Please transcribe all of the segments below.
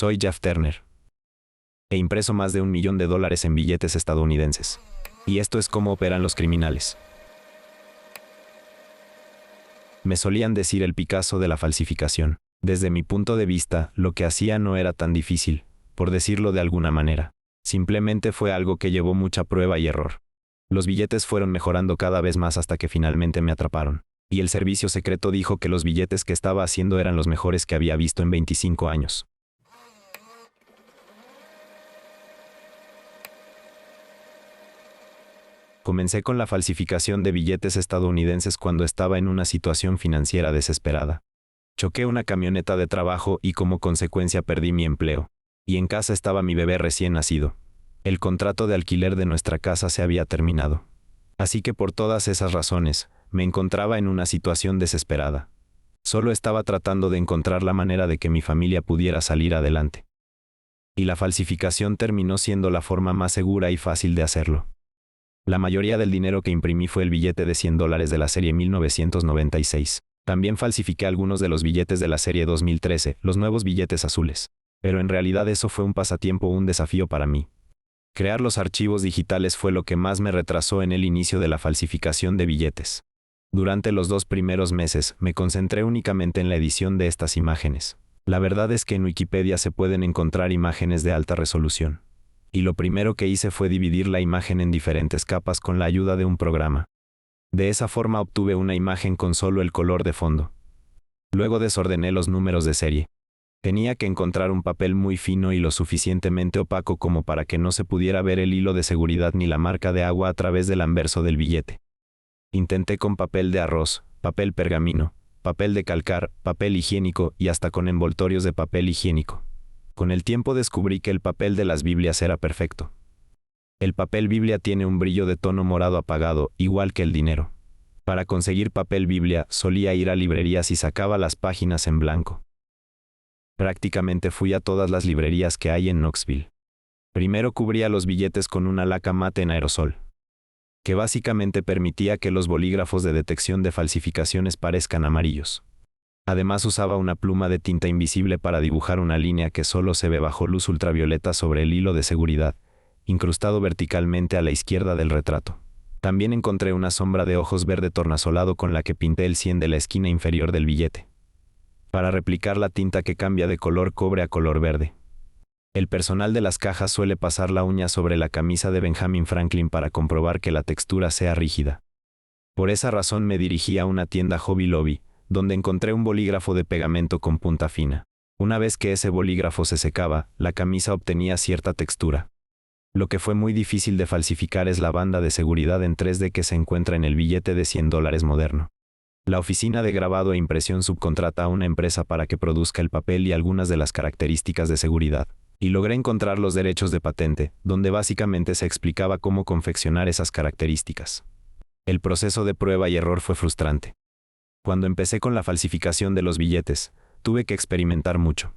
Soy Jeff Turner. He impreso más de $1.000.000 en billetes estadounidenses. Y esto es cómo operan los criminales. Me solían decir el Picasso de la falsificación. Desde mi punto de vista, lo que hacía no era tan difícil, por decirlo de alguna manera. Simplemente fue algo que llevó mucha prueba y error. Los billetes fueron mejorando cada vez más hasta que finalmente me atraparon. Y el servicio secreto dijo que los billetes que estaba haciendo eran los mejores que había visto en 25 años. Comencé con la falsificación de billetes estadounidenses cuando estaba en una situación financiera desesperada. Choqué una camioneta de trabajo y como consecuencia perdí mi empleo. Y en casa estaba mi bebé recién nacido. El contrato de alquiler de nuestra casa se había terminado. Así que por todas esas razones, me encontraba en una situación desesperada. Solo estaba tratando de encontrar la manera de que mi familia pudiera salir adelante. Y la falsificación terminó siendo la forma más segura y fácil de hacerlo. La mayoría del dinero que imprimí fue el billete de $100 de la serie 1996. También falsifiqué algunos de los billetes de la serie 2013, los nuevos billetes azules. Pero en realidad eso fue un pasatiempo o un desafío para mí. Crear los archivos digitales fue lo que más me retrasó en el inicio de la falsificación de billetes. Durante los 2 primeros meses, me concentré únicamente en la edición de estas imágenes. La verdad es que en Wikipedia se pueden encontrar imágenes de alta resolución. Y lo primero que hice fue dividir la imagen en diferentes capas con la ayuda de un programa. De esa forma obtuve una imagen con solo el color de fondo. Luego desordené los números de serie. Tenía que encontrar un papel muy fino y lo suficientemente opaco como para que no se pudiera ver el hilo de seguridad ni la marca de agua a través del anverso del billete. Intenté con papel de arroz, papel pergamino, papel de calcar, papel higiénico y hasta con envoltorios de papel higiénico. Con el tiempo descubrí que el papel de las Biblias era perfecto. El papel Biblia tiene un brillo de tono morado apagado, igual que el dinero. Para conseguir papel Biblia, solía ir a librerías y sacaba las páginas en blanco. Prácticamente fui a todas las librerías que hay en Knoxville. Primero cubría los billetes con una laca mate en aerosol, que básicamente permitía que los bolígrafos de detección de falsificaciones parezcan amarillos. Además usaba una pluma de tinta invisible para dibujar una línea que solo se ve bajo luz ultravioleta sobre el hilo de seguridad, incrustado verticalmente a la izquierda del retrato. También encontré una sombra de ojos verde tornasolado con la que pinté el 100 de la esquina inferior del billete, para replicar la tinta que cambia de color cobre a color verde. El personal de las cajas suele pasar la uña sobre la camisa de Benjamin Franklin para comprobar que la textura sea rígida. Por esa razón me dirigí a una tienda Hobby Lobby, donde encontré un bolígrafo de pegamento con punta fina. Una vez que ese bolígrafo se secaba, la camisa obtenía cierta textura. Lo que fue muy difícil de falsificar es la banda de seguridad en 3D que se encuentra en el billete de $100 moderno. La oficina de grabado e impresión subcontrata a una empresa para que produzca el papel y algunas de las características de seguridad. Y logré encontrar los derechos de patente, donde básicamente se explicaba cómo confeccionar esas características. El proceso de prueba y error fue frustrante. Cuando empecé con la falsificación de los billetes, tuve que experimentar mucho.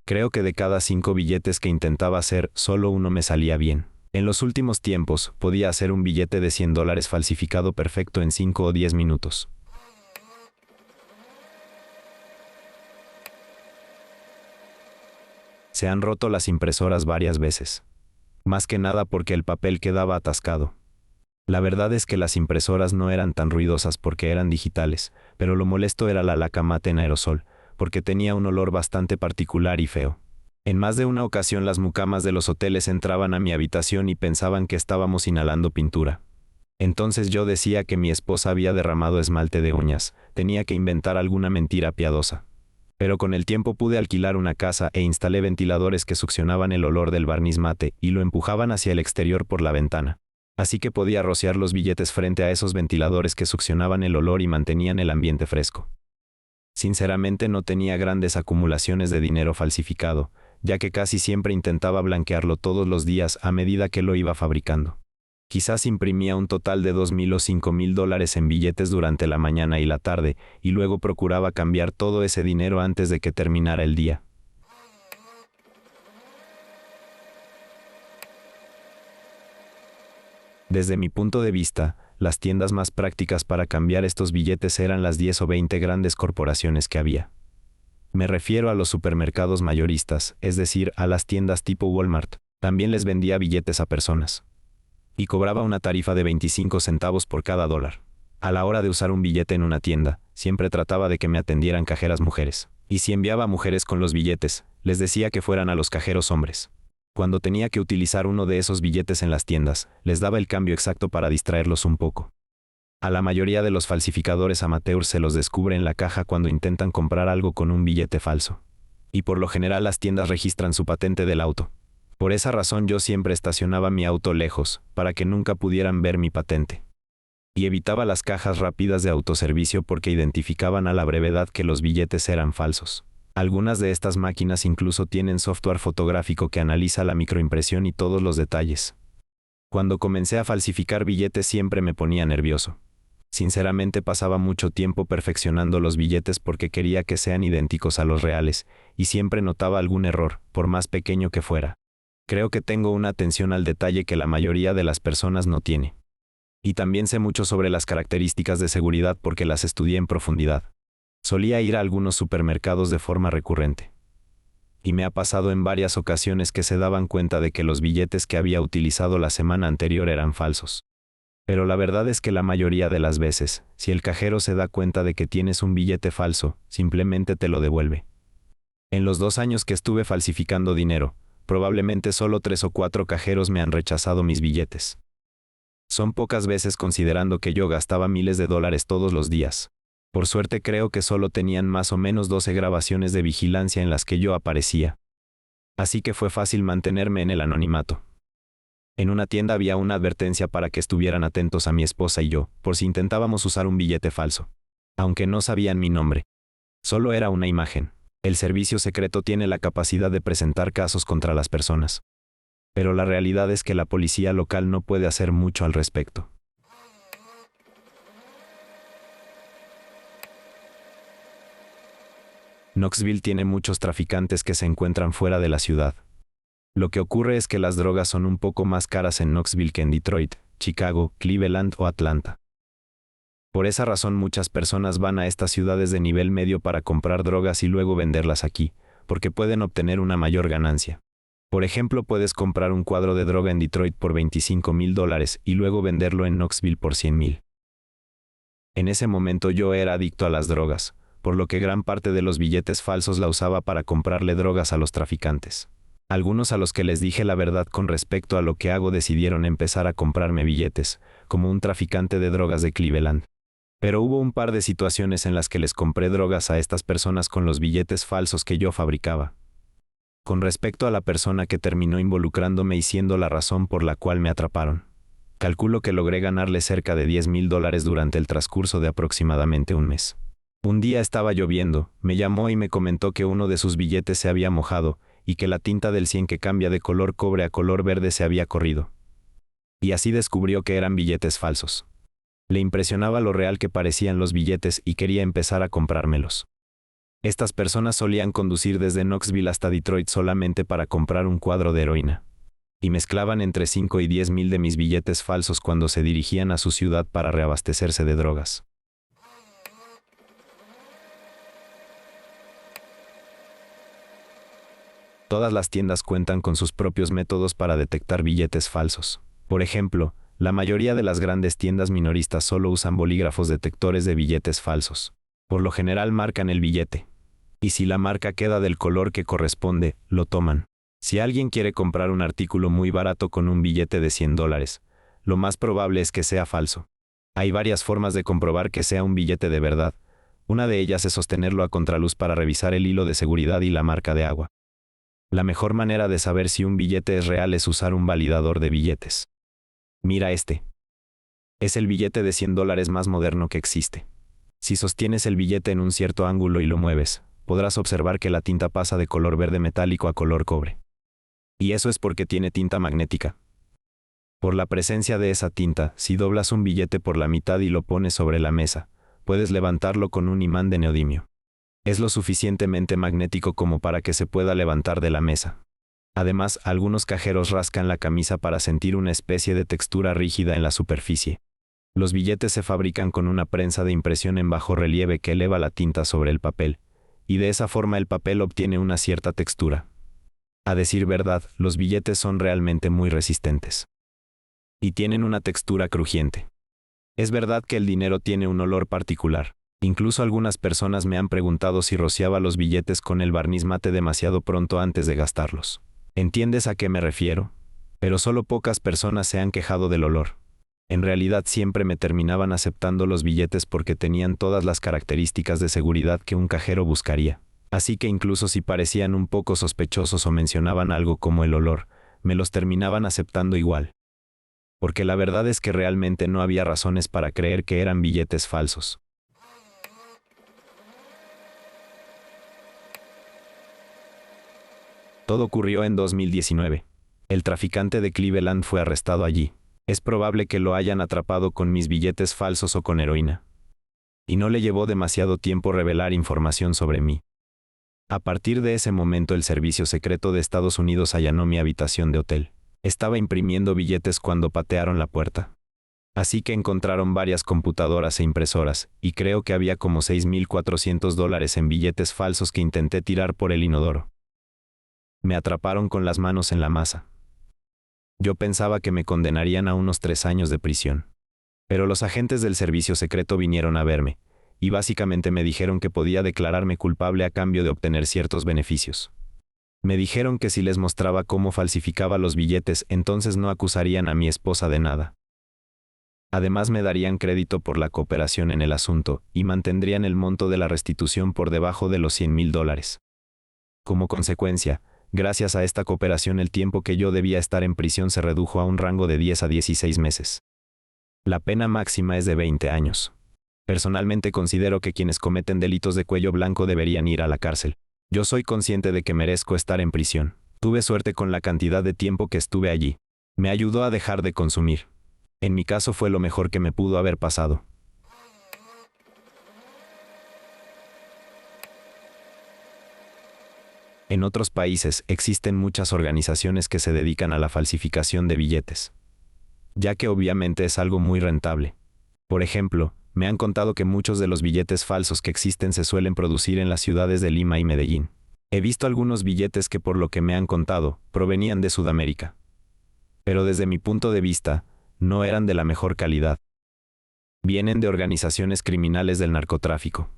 Creo que de cada 5 billetes que intentaba hacer, solo uno me salía bien. En los últimos tiempos, podía hacer un billete de $100 falsificado perfecto en 5 o 10 minutos. Se han roto las impresoras varias veces. Más que nada porque el papel quedaba atascado. La verdad es que las impresoras no eran tan ruidosas porque eran digitales, pero lo molesto era la laca mate en aerosol, porque tenía un olor bastante particular y feo. En más de una ocasión las mucamas de los hoteles entraban a mi habitación y pensaban que estábamos inhalando pintura. Entonces yo decía que mi esposa había derramado esmalte de uñas, tenía que inventar alguna mentira piadosa. Pero con el tiempo pude alquilar una casa e instalé ventiladores que succionaban el olor del barniz mate y lo empujaban hacia el exterior por la ventana. Así que podía rociar los billetes frente a esos ventiladores que succionaban el olor y mantenían el ambiente fresco. Sinceramente no tenía grandes acumulaciones de dinero falsificado, ya que casi siempre intentaba blanquearlo todos los días a medida que lo iba fabricando. Quizás imprimía un total de $2.000 o $5.000 en billetes durante la mañana y la tarde, y luego procuraba cambiar todo ese dinero antes de que terminara el día. Desde mi punto de vista, las tiendas más prácticas para cambiar estos billetes eran las 10 o 20 grandes corporaciones que había. Me refiero a los supermercados mayoristas, es decir, a las tiendas tipo Walmart. También les vendía billetes a personas. Y cobraba una tarifa de 25 centavos por cada dólar. A la hora de usar un billete en una tienda, siempre trataba de que me atendieran cajeras mujeres. Y si enviaba a mujeres con los billetes, les decía que fueran a los cajeros hombres. Cuando tenía que utilizar uno de esos billetes en las tiendas, les daba el cambio exacto para distraerlos un poco. A la mayoría de los falsificadores amateurs se los descubre en la caja cuando intentan comprar algo con un billete falso. Y por lo general las tiendas registran su patente del auto. Por esa razón yo siempre estacionaba mi auto lejos, para que nunca pudieran ver mi patente. Y evitaba las cajas rápidas de autoservicio porque identificaban a la brevedad que los billetes eran falsos. Algunas de estas máquinas incluso tienen software fotográfico que analiza la microimpresión y todos los detalles. Cuando comencé a falsificar billetes siempre me ponía nervioso. Sinceramente pasaba mucho tiempo perfeccionando los billetes porque quería que sean idénticos a los reales, y siempre notaba algún error, por más pequeño que fuera. Creo que tengo una atención al detalle que la mayoría de las personas no tiene. Y también sé mucho sobre las características de seguridad porque las estudié en profundidad. Solía ir a algunos supermercados de forma recurrente. Y me ha pasado en varias ocasiones que se daban cuenta de que los billetes que había utilizado la semana anterior eran falsos. Pero la verdad es que la mayoría de las veces, si el cajero se da cuenta de que tienes un billete falso, simplemente te lo devuelve. En los 2 años que estuve falsificando dinero, probablemente solo 3 o 4 cajeros me han rechazado mis billetes. Son pocas veces considerando que yo gastaba miles de dólares todos los días. Por suerte creo que solo tenían más o menos 12 grabaciones de vigilancia en las que yo aparecía. Así que fue fácil mantenerme en el anonimato. En una tienda había una advertencia para que estuvieran atentos a mi esposa y yo, por si intentábamos usar un billete falso. Aunque no sabían mi nombre. Solo era una imagen. El servicio secreto tiene la capacidad de presentar casos contra las personas. Pero la realidad es que la policía local no puede hacer mucho al respecto. Knoxville tiene muchos traficantes que se encuentran fuera de la ciudad. Lo que ocurre es que las drogas son un poco más caras en Knoxville que en Detroit, Chicago, Cleveland o Atlanta. Por esa razón muchas personas van a estas ciudades de nivel medio para comprar drogas y luego venderlas aquí, porque pueden obtener una mayor ganancia. Por ejemplo, puedes comprar un cuadro de droga en Detroit por $25,000 y luego venderlo en Knoxville por $100,000. En ese momento yo era adicto a las drogas, por lo que gran parte de los billetes falsos la usaba para comprarle drogas a los traficantes. Algunos a los que les dije la verdad con respecto a lo que hago decidieron empezar a comprarme billetes, como un traficante de drogas de Cleveland. Pero hubo un par de situaciones en las que les compré drogas a estas personas con los billetes falsos que yo fabricaba. Con respecto a la persona que terminó involucrándome y siendo la razón por la cual me atraparon, calculo que logré ganarle cerca de $10,000 durante el transcurso de aproximadamente un mes. Un día estaba lloviendo, me llamó y me comentó que uno de sus billetes se había mojado y que la tinta del 100 que cambia de color cobre a color verde se había corrido. Y así descubrió que eran billetes falsos. Le impresionaba lo real que parecían los billetes y quería empezar a comprármelos. Estas personas solían conducir desde Knoxville hasta Detroit solamente para comprar un cuadro de heroína. Y mezclaban entre 5 y 10,000 de mis billetes falsos cuando se dirigían a su ciudad para reabastecerse de drogas. Todas las tiendas cuentan con sus propios métodos para detectar billetes falsos. Por ejemplo, la mayoría de las grandes tiendas minoristas solo usan bolígrafos detectores de billetes falsos. Por lo general marcan el billete. Y si la marca queda del color que corresponde, lo toman. Si alguien quiere comprar un artículo muy barato con un billete de $100, lo más probable es que sea falso. Hay varias formas de comprobar que sea un billete de verdad. Una de ellas es sostenerlo a contraluz para revisar el hilo de seguridad y la marca de agua. La mejor manera de saber si un billete es real es usar un validador de billetes. Mira este. Es el billete de $100 más moderno que existe. Si sostienes el billete en un cierto ángulo y lo mueves, podrás observar que la tinta pasa de color verde metálico a color cobre. Y eso es porque tiene tinta magnética. Por la presencia de esa tinta, si doblas un billete por la mitad y lo pones sobre la mesa, puedes levantarlo con un imán de neodimio. Es lo suficientemente magnético como para que se pueda levantar de la mesa. Además, algunos cajeros rascan la camisa para sentir una especie de textura rígida en la superficie. Los billetes se fabrican con una prensa de impresión en bajo relieve que eleva la tinta sobre el papel, y de esa forma el papel obtiene una cierta textura. A decir verdad, los billetes son realmente muy resistentes. Y tienen una textura crujiente. Es verdad que el dinero tiene un olor particular. Incluso algunas personas me han preguntado si rociaba los billetes con el barniz mate demasiado pronto antes de gastarlos. ¿Entiendes a qué me refiero? Pero solo pocas personas se han quejado del olor. En realidad siempre me terminaban aceptando los billetes porque tenían todas las características de seguridad que un cajero buscaría. Así que incluso si parecían un poco sospechosos o mencionaban algo como el olor, me los terminaban aceptando igual. Porque la verdad es que realmente no había razones para creer que eran billetes falsos. Todo ocurrió en 2019. El traficante de Cleveland fue arrestado allí. Es probable que lo hayan atrapado con mis billetes falsos o con heroína. Y no le llevó demasiado tiempo revelar información sobre mí. A partir de ese momento el Servicio Secreto de Estados Unidos allanó mi habitación de hotel. Estaba imprimiendo billetes cuando patearon la puerta. Así que encontraron varias computadoras e impresoras, y creo que había como $6,400 en billetes falsos que intenté tirar por el inodoro. Me atraparon con las manos en la masa. Yo pensaba que me condenarían a unos 3 años de prisión. Pero los agentes del servicio secreto vinieron a verme, y básicamente me dijeron que podía declararme culpable a cambio de obtener ciertos beneficios. Me dijeron que si les mostraba cómo falsificaba los billetes, entonces no acusarían a mi esposa de nada. Además me darían crédito por la cooperación en el asunto, y mantendrían el monto de la restitución por debajo de los $100,000. Como consecuencia, gracias a esta cooperación el tiempo que yo debía estar en prisión se redujo a un rango de 10 a 16 meses. La pena máxima es de 20 años. Personalmente considero que quienes cometen delitos de cuello blanco deberían ir a la cárcel. Yo soy consciente de que merezco estar en prisión. Tuve suerte con la cantidad de tiempo que estuve allí. Me ayudó a dejar de consumir. En mi caso fue lo mejor que me pudo haber pasado. En otros países existen muchas organizaciones que se dedican a la falsificación de billetes, ya que obviamente es algo muy rentable. Por ejemplo, me han contado que muchos de los billetes falsos que existen se suelen producir en las ciudades de Lima y Medellín. He visto algunos billetes que, por lo que me han contado, provenían de Sudamérica. Pero desde mi punto de vista, no eran de la mejor calidad. Vienen de organizaciones criminales del narcotráfico.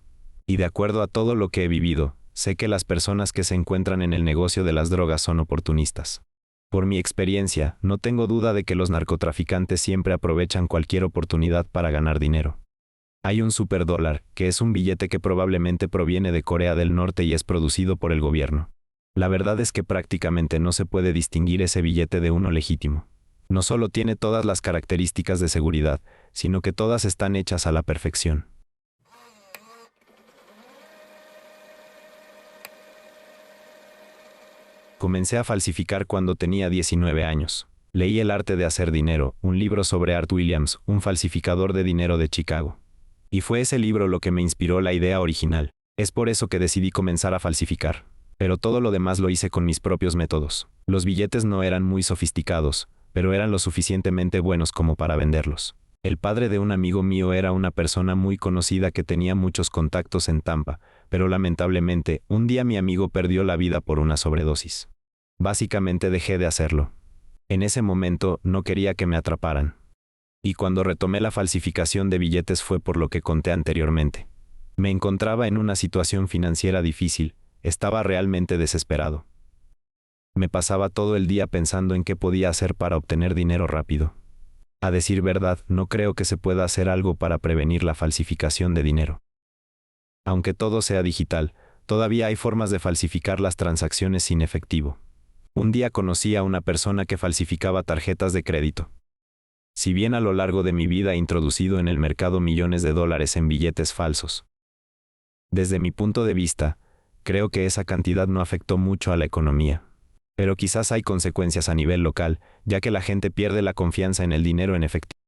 Y de acuerdo a todo lo que he vivido, sé que las personas que se encuentran en el negocio de las drogas son oportunistas. Por mi experiencia, no tengo duda de que los narcotraficantes siempre aprovechan cualquier oportunidad para ganar dinero. Hay un superdólar, que es un billete que probablemente proviene de Corea del Norte y es producido por el gobierno. La verdad es que prácticamente no se puede distinguir ese billete de uno legítimo. No solo tiene todas las características de seguridad, sino que todas están hechas a la perfección. Comencé a falsificar cuando tenía 19 años. Leí El arte de hacer dinero, un libro sobre Art Williams, un falsificador de dinero de Chicago. Y fue ese libro lo que me inspiró la idea original. Es por eso que decidí comenzar a falsificar. Pero todo lo demás lo hice con mis propios métodos. Los billetes no eran muy sofisticados, pero eran lo suficientemente buenos como para venderlos. El padre de un amigo mío era una persona muy conocida que tenía muchos contactos en Tampa, pero lamentablemente, un día mi amigo perdió la vida por una sobredosis. Básicamente dejé de hacerlo. En ese momento no quería que me atraparan. Y cuando retomé la falsificación de billetes fue por lo que conté anteriormente. Me encontraba en una situación financiera difícil, estaba realmente desesperado. Me pasaba todo el día pensando en qué podía hacer para obtener dinero rápido. A decir verdad, no creo que se pueda hacer algo para prevenir la falsificación de dinero. Aunque todo sea digital, todavía hay formas de falsificar las transacciones sin efectivo. Un día conocí a una persona que falsificaba tarjetas de crédito. Si bien a lo largo de mi vida he introducido en el mercado millones de dólares en billetes falsos. Desde mi punto de vista, creo que esa cantidad no afectó mucho a la economía. Pero quizás hay consecuencias a nivel local, ya que la gente pierde la confianza en el dinero en efectivo.